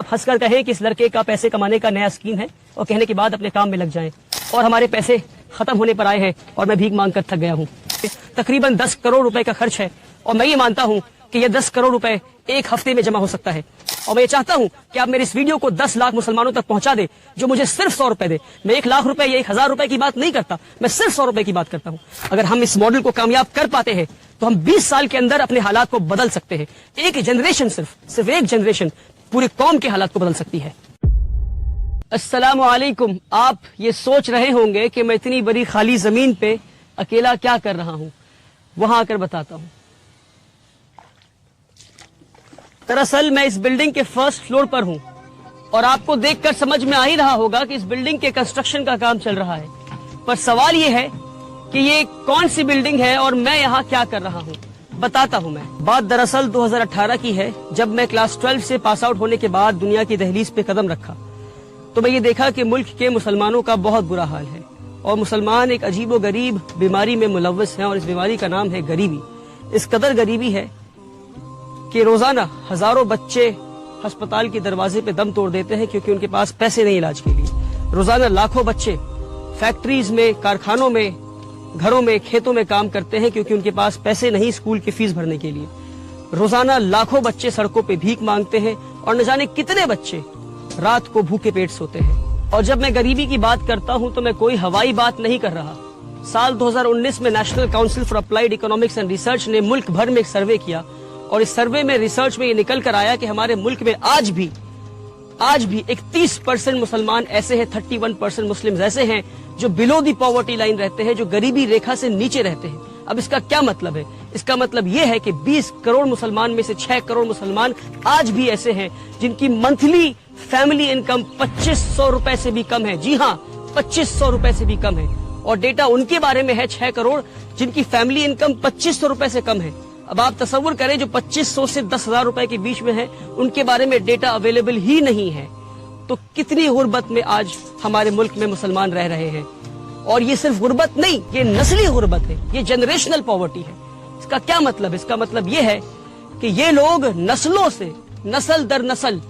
आप हंसकर कहें कि इस लड़के का पैसे कमाने का नया स्कीम है और कहने के बाद अपने काम में लग जाएं। और हमारे पैसे खत्म होने पर आए हैं और मैं भीख मांग कर थक गया हूँ। तकरीबन 10 करोड़ रुपए का खर्च है और मैं ये मानता हूँ कि ये 10 करोड़ रुपए एक हफ्ते में जमा हो सकता है। और मैं ये चाहता हूँ कि आप मेरे इस वीडियो को 10 लाख मुसलमानों तक पहुंचा दे जो मुझे सिर्फ 100 रुपए दे। मैं 1 लाख रुपए या 1,000 रुपए की बात नहीं करता, मैं सिर्फ 100 रुपए की बात करता हूँ। अगर हम इस मॉडल को कामयाब कर पाते हैं तो हम 20 साल के अंदर अपने हालात को बदल सकते हैं। एक जनरेशन, सिर्फ एक जनरेशन पूरी कौम के हालात को बदल सकती है। अस्सलामु अलैकुम। आप ये सोच रहे होंगे कि मैं इतनी बड़ी खाली जमीन पे अकेला क्या कर रहा हूँ, वहां आकर बताता हूँ। दरअसल मैं इस बिल्डिंग के फर्स्ट फ्लोर पर हूँ और आपको देखकर समझ में आ ही रहा होगा कि इस बिल्डिंग के कंस्ट्रक्शन का काम चल रहा है। पर सवाल ये है कि ये कौन सी बिल्डिंग है और मैं यहाँ क्या कर रहा हूँ, बताता हूँ मैं। बात दरअसल 2018 की है, जब मैं क्लास 12 से पास आउट होने के बाद दुनिया की दहलीज पे कदम रखा तो मैं ये देखा कि मुल्क के मुसलमानों का बहुत बुरा हाल है और मुसलमान एक अजीबो गरीब बीमारी में मुलव्वस हैं और इस बीमारी का नाम है गरीबी। इस कदर गरीबी है कि रोजाना हजारों बच्चे अस्पताल के दरवाजे पे दम तोड़ देते हैं क्योंकि उनके पास पैसे नहीं इलाज के लिए। रोजाना लाखों बच्चे फैक्ट्रीज में, कारखानों में, घरों में, खेतों में काम करते हैं क्योंकि उनके पास पैसे नहीं स्कूल की फीस भरने के लिए। रोजाना लाखों बच्चे सड़कों पे भीख मांगते हैं और न जाने कितने बच्चे रात को भूखे पेट सोते हैं। और जब मैं गरीबी की बात करता हूं तो मैं कोई हवाई बात नहीं कर रहा। साल 2019 में national council for applied economics and research ने मुल्क भर में एक सर्वे किया और इस सर्वे में, रिसर्च में ये निकल कर आया कि हमारे मुल्क में आज भी 31% मुसलमान ऐसे हैं, 31% मुस्लिम ऐसे हैं जो बिलो दी पॉवर्टी लाइन रहते हैं, जो गरीबी रेखा से नीचे रहते हैं। अब इसका क्या मतलब है? इसका मतलब ये है कि 20 करोड़ मुसलमान में से 6 करोड़ मुसलमान आज भी ऐसे हैं जिनकी मंथली फैमिली इनकम 2500 रुपए से भी कम है। जी हाँ, 2500 रुपए से भी कम है। और डेटा उनके बारे में है 6 करोड़ जिनकी फैमिली इनकम 2500 रुपए से कम है। अब आप तसव्वुर करें, जो 2500 से 10,000 रुपए के बीच में है उनके बारे में डेटा अवेलेबल ही नहीं है। तो कितनी गुर्बत में आज हमारे मुल्क में मुसलमान रह रहे हैं। और ये सिर्फ गुर्बत नहीं, ये नस्ली गुर्बत है, ये जनरेशनल पॉवर्टी है। इसका क्या मतलब? इसका मतलब ये है कि ये लोग नस्लों से, नस्ल दर नस्ल,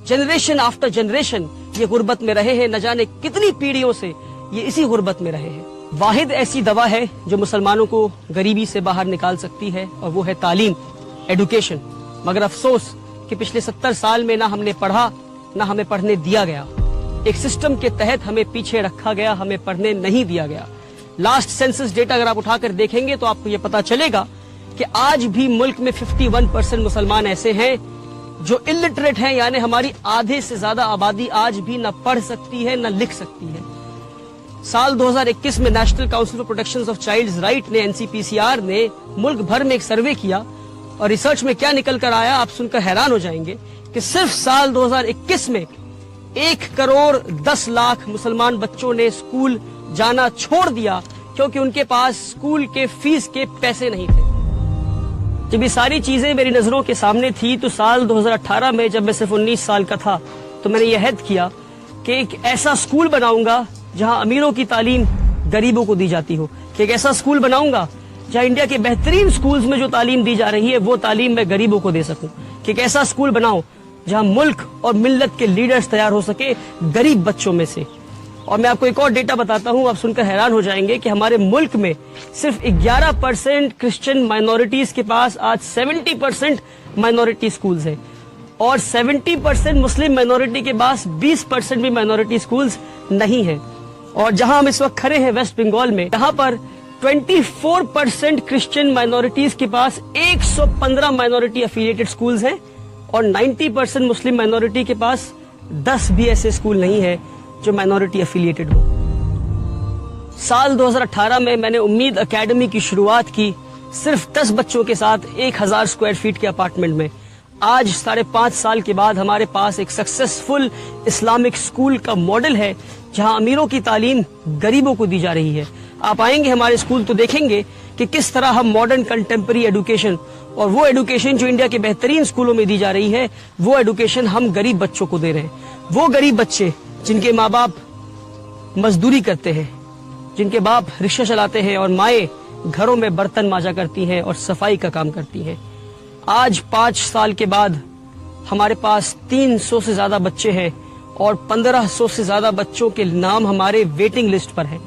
जनरेशन आफ्टर जनरेशन ये गुर्बत में रहे हैं। न जाने कितनी पीढ़ियों से ये इसी गुर्बत में रहे हैं। वाहिद ऐसी दवा है जो मुसलमानों को गरीबी से बाहर निकाल सकती है और वो है तालीम, एडुकेशन। मगर अफसोस कि पिछले 70 साल में ना हमने पढ़ा, ना हमें पढ़ने दिया गया। एक सिस्टम के तहत हमें पीछे रखा गया, हमें पढ़ने नहीं दिया गया। लास्ट सेंसस डेटा अगर आप उठाकर देखेंगे तो आपको ये पता चलेगा कि आज भी मुल्क में 51% मुसलमान ऐसे हैं जो इलिटरेट हैं, यानी हमारी आधे से ज्यादा आबादी आज भी न पढ़ सकती है न लिख सकती है। साल 2021 में national council for protection of child's right ने, NCPCR ने मुल्क भर में एक सर्वे किया और रिसर्च में क्या निकल कर आया आप सुनकर हैरान हो जाएंगे कि सिर्फ साल 2021 में 1 करोड़ 10 लाख मुसलमान बच्चों ने स्कूल जाना छोड़ दिया क्योंकि उनके पास स्कूल के फीस के पैसे नहीं थे। जब ये सारी चीजें मेरी नजरों के सामने थी तो साल 2018 में, जब मैं सिर्फ 19 साल का था, तो मैंने यह अहद किया कि एक ऐसा स्कूल बनाऊंगा जहां अमीरों की तालीम गरीबों को दी जाती हो, कि एक ऐसा स्कूल बनाऊंगा जहां इंडिया के बेहतरीन स्कूल्स में जो तालीम दी जा रही है वो तालीम मैं गरीबों को दे सकूं, कि एक ऐसा स्कूल बनाओ जहां मुल्क और मिल्लत के लीडर्स तैयार हो सके गरीब बच्चों में से। और मैं आपको एक और डेटा बताता हूं, आप सुनकर हैरान हो जाएंगे कि हमारे मुल्क में सिर्फ 11% क्रिश्चियन माइनॉरिटीज के पास आज 70% माइनॉरिटी स्कूल्स हैं और 70% मुस्लिम माइनॉरिटी के पास 20% भी माइनॉरिटी स्कूल्स नहीं है। और जहां हम इस वक्त खड़े हैं वेस्ट बंगाल में, यहाँ पर 24% क्रिश्चियन माइनॉरिटीज के पास 115 माइनॉरिटी एफिलिएटेड स्कूल्स हैं और 90% मुस्लिम माइनॉरिटी के पास 10 भी ऐसे स्कूल नहीं है जो माइनॉरिटी एफिलिएटेड हो। साल 2018 में मैंने उम्मीद एकेडमी की शुरुआत की सिर्फ 10 बच्चों के साथ 1000 स्क्वायर फीट के अपार्टमेंट में। आज 5.5 साल के बाद हमारे पास एक सक्सेसफुल इस्लामिक स्कूल का मॉडल है जहां अमीरों की तालीम गरीबों को दी जा रही है। आप आएंगे हमारे स्कूल तो देखेंगे कि किस तरह हम मॉडर्न कंटेम्पररी एडुकेशन, और वो एडुकेशन जो इंडिया के बेहतरीन स्कूलों में दी जा रही है, वो एडुकेशन हम गरीब बच्चों को दे रहे हैं। वो गरीब बच्चे जिनके माँ बाप मजदूरी करते हैं, जिनके बाप रिक्शा चलाते हैं और माएँ घरों में बर्तन मांजा करती हैं और सफाई का काम करती हैं, आज 5 साल के बाद ہمارے پاس 300 سے زیادہ بچے ہیں اور 1500 سے زیادہ بچوں کے نام ہمارے ویٹنگ لسٹ پر ہیں،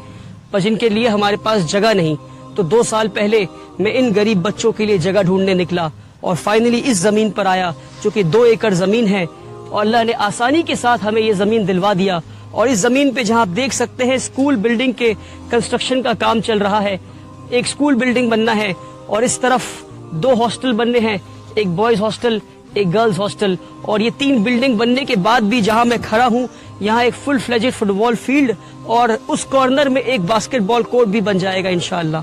پر جن کے لیے ہمارے پاس جگہ نہیں. تو 2 سال پہلے میں ان غریب بچوں کے لیے جگہ ڈھونڈنے نکلا اور فائنلی اس زمین پر آیا جو کہ 2 ایکڑ زمین ہے، اور اللہ نے آسانی کے ساتھ ہمیں یہ زمین دلوا دیا. اور اس زمین پہ جہاں آپ دیکھ سکتے ہیں اسکول بلڈنگ کے کنسٹرکشن کا کام چل رہا ہے. ایک اسکول بلڈنگ بننا ہے اور اس طرف 2 ہاسٹل بننے ہیں، ایک بوائز ہاسٹل ایک گرلز ہاسٹل. اور یہ 3 بلڈنگ بننے کے بعد بھی جہاں میں کھڑا ہوں یہاں ایک فل فلیجڈ فٹ بال فیلڈ اور اس کارنر میں ایک باسکٹ بال کورٹ بھی بن جائے گا انشاءاللہ.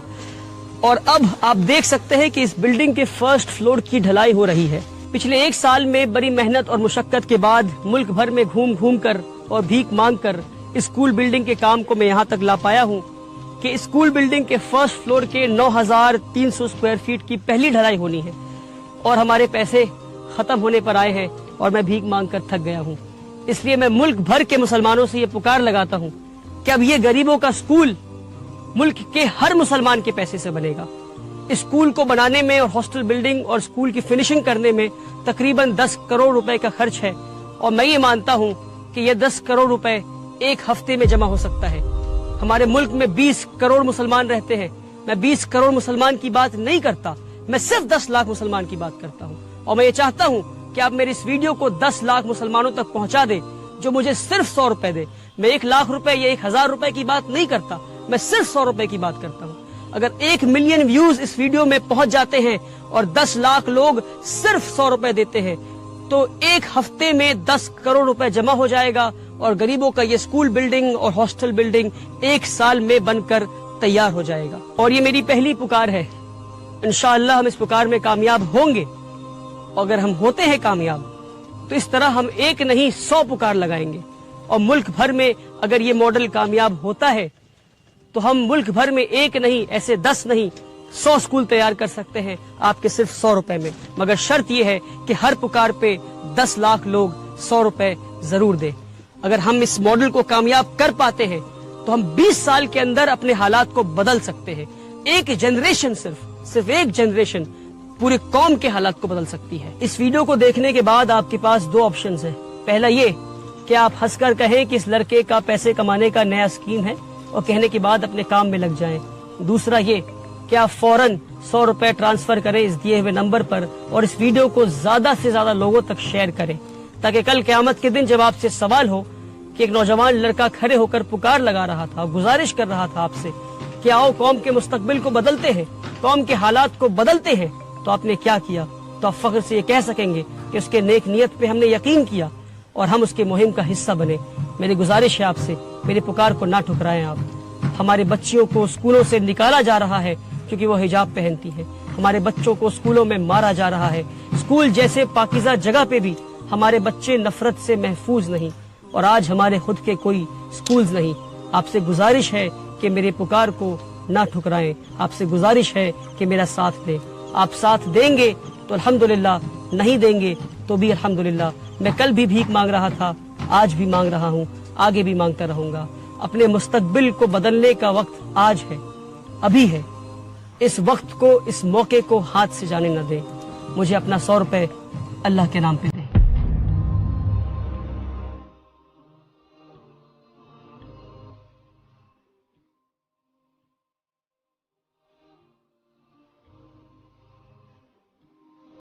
اور اب آپ دیکھ سکتے ہیں کہ اس بلڈنگ کے فرسٹ فلور کی ڈھلائی ہو رہی ہے. پچھلے 1 سال میں بڑی محنت اور مشقت کے بعد ملک بھر میں گھوم گھوم کر اور بھیک مانگ کر اسکول بلڈنگ کے کام کو میں یہاں تک لا پایا ہوں کہ اسکول بلڈنگ کے فرسٹ فلور کے 9300 اسکوائر فیٹ کی پہلی ڈھلائی ہونی ہے. اور ہمارے پیسے ختم ہونے پر آئے ہیں اور میں بھیک مانگ کر تھک گیا ہوں. اس لیے میں ملک بھر کے مسلمانوں سے یہ پکار لگاتا ہوں کہ اب یہ غریبوں کا اسکول ملک کے ہر مسلمان کے پیسے سے بنے گا. اسکول کو بنانے میں اور ہاسٹل بلڈنگ اور اسکول کی فنشنگ کرنے میں تقریباً 10 کروڑ روپے کا خرچ ہے، اور میں یہ مانتا ہوں کہ یہ 10 کروڑ روپے ایک ہفتے میں جمع ہو سکتا ہے. ہمارے ملک میں 20 کروڑ مسلمان رہتے ہیں. میں 20 کروڑ مسلمان کی بات نہیں کرتا، میں صرف 10 لاکھ مسلمان کی بات کرتا ہوں. اور میں یہ چاہتا ہوں کہ آپ میری اس ویڈیو کو 10 لاکھ مسلمانوں تک پہنچا دیں جو مجھے صرف 100 روپے دے. میں 1 لاکھ روپے یا 1000 روپے کی بات نہیں کرتا، میں صرف 100 روپے کی بات کرتا ہوں. اگر 1 ملین ویوز اس ویڈیو میں پہنچ جاتے ہیں اور 10 لاکھ لوگ صرف 100 روپے دیتے ہیں تو ایک ہفتے میں 10 کروڑ روپے جمع ہو جائے گا اور غریبوں کا یہ اسکول بلڈنگ اور ہاسٹل بلڈنگ 1 سال میں بن کر تیار ہو جائے گا. اور یہ میری پہلی پکار ہے، انشاءاللہ ہم اس پکار میں کامیاب ہوں گے. اگر ہم ہوتے ہیں کامیاب تو اس طرح ہم 1 نہیں 100 پکار لگائیں گے، اور ملک بھر میں اگر یہ ماڈل کامیاب ہوتا ہے تو ہم ملک بھر میں 1 نہیں ایسے 10 نہیں 100 اسکول تیار کر سکتے ہیں آپ کے صرف 100 روپے میں. مگر شرط یہ ہے کہ ہر پکار پہ 10 لاکھ لوگ 100 روپے ضرور دیں. اگر ہم اس ماڈل کو کامیاب کر پاتے ہیں تو ہم 20 سال کے اندر اپنے حالات کو بدل سکتے ہیں. ایک جنریشن صرف ایک جنریشن پوری قوم کے حالات کو بدل سکتی ہے. اس ویڈیو کو دیکھنے کے بعد آپ کے پاس 2 آپشنز ہیں. پہلا یہ کہ آپ ہنس کر کہیں کہ اس لڑکے کا پیسے کمانے کا نیا اسکیم ہے اور کہنے کے بعد اپنے کام میں لگ جائیں. دوسرا یہ کہ آپ فوراً 100 روپے ٹرانسفر کریں اس دیے ہوئے نمبر پر اور اس ویڈیو کو زیادہ سے زیادہ لوگوں تک شیئر کریں تاکہ کل قیامت کے دن جب آپ سے سوال ہو کہ ایک نوجوان لڑکا کھڑے ہو کر پکار لگا رہا تھا، گزارش کر رہا تھا آپ سے کہ آؤ قوم کے مستقبل کو بدلتے ہیں، قوم کے حالات کو بدلتے ہیں، تو آپ نے کیا کیا، تو آپ فخر سے یہ کہہ سکیں گے کہ اس کے نیک نیت پہ ہم نے یقین کیا اور ہم اس کے مہم کا حصہ بنے. میری گزارش ہے آپ سے، میری پکار کو نہ ٹھکرائیں. آپ ہمارے بچیوں کو اسکولوں سے نکالا جا رہا ہے کیونکہ وہ حجاب پہنتی ہے. ہمارے بچوں کو اسکولوں میں مارا جا رہا ہے. اسکول جیسے پاکیزہ جگہ پہ بھی ہمارے بچے نفرت سے محفوظ نہیں، اور آج ہمارے خود کے کوئی اسکولز نہیں. آپ سے گزارش ہے کہ میرے پکار کو نہ ٹھکرائیں. آپ سے گزارش ہے کہ میرا ساتھ دیں. آپ ساتھ دیں گے تو الحمدللہ، نہیں دیں گے تو بھی الحمدللہ. میں کل بھی بھیک مانگ رہا تھا، آج بھی مانگ رہا ہوں، آگے بھی مانگتا رہوں گا. اپنے مستقبل کو بدلنے کا وقت آج ہے، ابھی ہے. اس وقت کو، اس موقع کو ہاتھ سے جانے نہ دیں. مجھے اپنا 100 روپے اللہ کے نام پہ